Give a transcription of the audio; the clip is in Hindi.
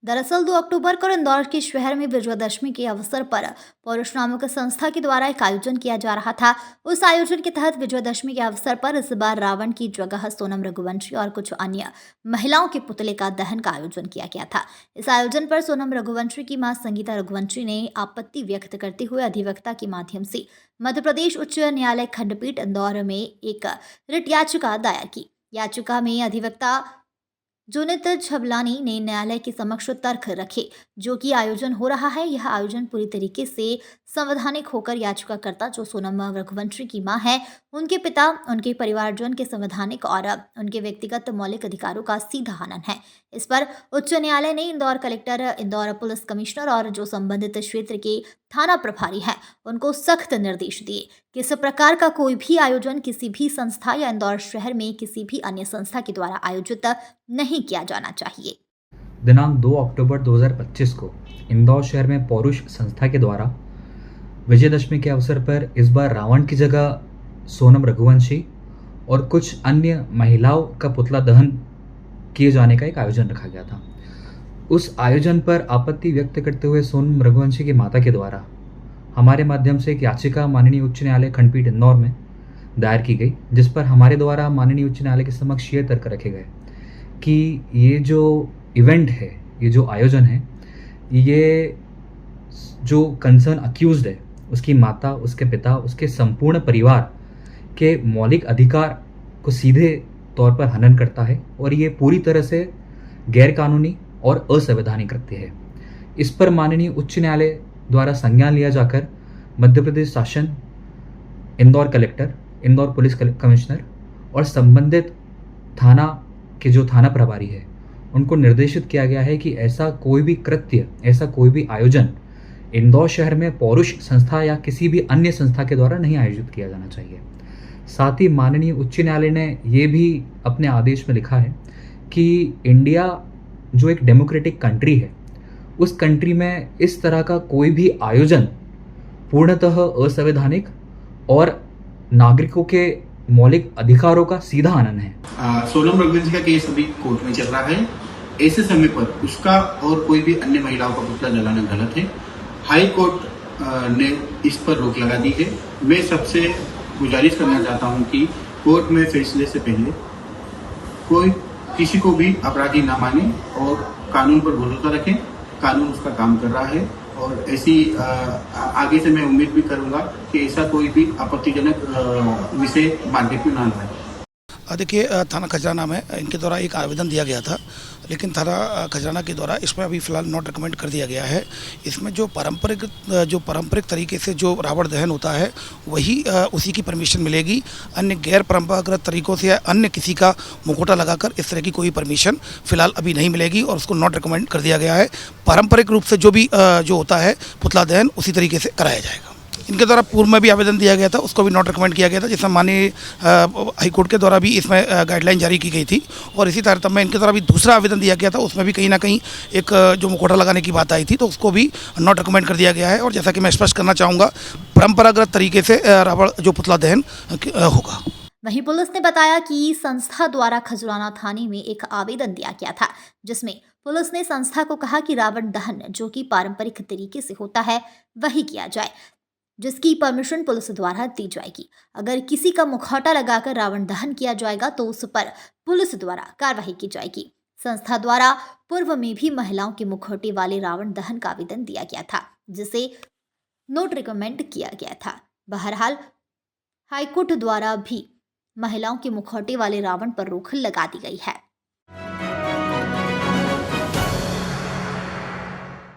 दरअसल 2 अक्टूबर को इंदौर के शहर में विजयादशमी के अवसर पर पौरुष नामक संस्था के द्वारा एक आयोजन किया जा रहा था। उस आयोजन के तहत विजयादशमी के अवसर पर इस बार रावण की जगह सोनम रघुवंशी और कुछ अन्य महिलाओं के पुतले का दहन का आयोजन किया गया था। इस आयोजन पर सोनम रघुवंशी की मां संगीता रघुवंशी ने आपत्ति व्यक्त करते हुए अधिवक्ता के माध्यम से मध्य प्रदेश उच्च न्यायालय खंडपीठ इंदौर में एक रिट याचिका दायर की। याचिका में अधिवक्ता जोनित छबलानी ने न्यायालय के समक्ष तर्क रखे जो कि आयोजन हो रहा है यह आयोजन पूरी तरीके से संवैधानिक होकर याचिकाकर्ता जो सोनम रघुवंशी की मां है उनके पिता उनके परिवारजन के संवैधानिक और उनके व्यक्तिगत मौलिक अधिकारों का सीधा हनन है। इस पर उच्च न्यायालय ने Indore collector, Indore police commissioner और जो संबंधित क्षेत्र के थाना प्रभारी हैं उनको सख्त निर्देश दिए कि इस प्रकार का कोई भी आयोजन किसी भी संस्था या इंदौर शहर में किसी भी अन्य संस्था के द्वारा आयोजित नहीं किया जाना चाहिए। दिनांक 2 अक्टूबर 2025 को इंदौर शहर में पौरुष संस्था के द्वारा विजयदशमी के अवसर पर इस बार रावण की जगह सोनम रघुवंशी और कुछ अन्य महिलाओं का पुतला दहन किए जाने का एक आयोजन रखा गया था। उस आयोजन पर आपत्ति व्यक्त करते हुए सोनम रघुवंशी की माता के द्वारा हमारे माध्यम से एक याचिका माननीय उच्च न्यायालय खंडपीठ इंदौर में दायर की गई, जिस पर हमारे द्वारा माननीय उच्च न्यायालय के समक्ष ये तर्क रखे गए कि ये जो इवेंट है, ये जो आयोजन है, ये जो कंसर्न अक्यूज्ड है उसकी माता, उसके पिता, उसके संपूर्ण परिवार के मौलिक अधिकार को सीधे तौर पर हनन करता है और ये पूरी तरह से गैरकानूनी और असंवैधानिक कृत्य है। इस पर माननीय उच्च न्यायालय द्वारा संज्ञान लिया जाकर मध्य प्रदेश शासन, Indore collector, Indore police commissioner और संबंधित थाना के जो थाना प्रभारी है उनको निर्देशित किया गया है कि ऐसा कोई भी कृत्य, ऐसा कोई भी आयोजन इंदौर शहर में पौरुष संस्था या किसी भी अन्य संस्था के द्वारा नहीं आयोजित किया जाना चाहिए। साथ ही माननीय उच्च न्यायालय ने ये भी अपने आदेश में लिखा है कि इंडिया जो एक डेमोक्रेटिक कंट्री है, उस कंट्री में इस तरह का कोई भी आयोजन पूर्णतः असंवैधानिक और नागरिकों के मौलिक अधिकारों का सीधा हनन है। सोनम रघुवंशी का केस अभी कोर्ट में चल रहा है। ऐसे समय पर उसका और कोई भी अन्य महिलाओं का पुतला जलाना गलत है। हाई कोर्ट ने इस पर रोक लगा दी है। मैं सबसे गुजारिश करना चाहता हूं कि कोर्ट में फैसले से पहले कोई किसी को भी अपराधी ना माने और कानून पर भरोसा रखें। कानून उसका काम कर रहा है और ऐसी आगे से मैं उम्मीद भी करूंगा कि ऐसा कोई भी आपत्तिजनक विषय मार्केट में ना लाए। देखिए, थाना खजराना में इनके द्वारा एक आवेदन दिया गया था, लेकिन थाना खजराना के द्वारा इसमें अभी फ़िलहाल नॉट रिकमेंड कर दिया गया है। इसमें जो पारंपरिक तरीके से जो रावण दहन होता है वही उसी की परमिशन मिलेगी। अन्य गैर परंपरागत तरीकों से या अन्य किसी का मुखौटा लगाकर इस तरह की कोई परमिशन फ़िलहाल अभी नहीं मिलेगी और उसको नॉट रिकमेंड कर दिया गया है। पारंपरिक रूप से जो भी जो होता है पुतला दहन उसी तरीके से कराया जाएगा। इनके द्वारा पूर्व में भी आवेदन दिया गया था, उसको भी नॉट रिकमेंड किया गया था, जिसमें माननीय हाईकोर्ट के द्वारा भी इसमें गाइडलाइन जारी की गई थी और इसी तारतम्य में इनके द्वारा भी दूसरा आवेदन दिया गया था, उसमें भी कहीं ना कहीं एक जो मुखौटा लगाने की बात आई थी, तो उसको भी नॉट रिकमेंड कर दिया गया है। और जैसा कि मैं स्पष्ट करना चाहूँगा, परंपरागत तरीके से रावण जो पुतला दहन होगा। वहीं पुलिस ने बताया कि संस्था द्वारा खजुराना थाने में एक आवेदन दिया गया था जिसमें पुलिस ने संस्था को कहा कि रावण दहन जो कि पारंपरिक तरीके से होता है वही किया जाए, जिसकी परमिशन पुलिस द्वारा दी जाएगी। अगर किसी का मुखौटा लगाकर रावण दहन किया जाएगा तो उस पर पुलिस द्वारा कार्रवाई की जाएगी। संस्था द्वारा पूर्व में भी महिलाओं के मुखौटे वाले रावण दहन का आवेदन दिया गया था जिसे नोट रिकमेंड किया गया था। बहरहाल हाईकोर्ट द्वारा भी महिलाओं के मुखौटे वाले रावण पर रोक लगा दी गई है।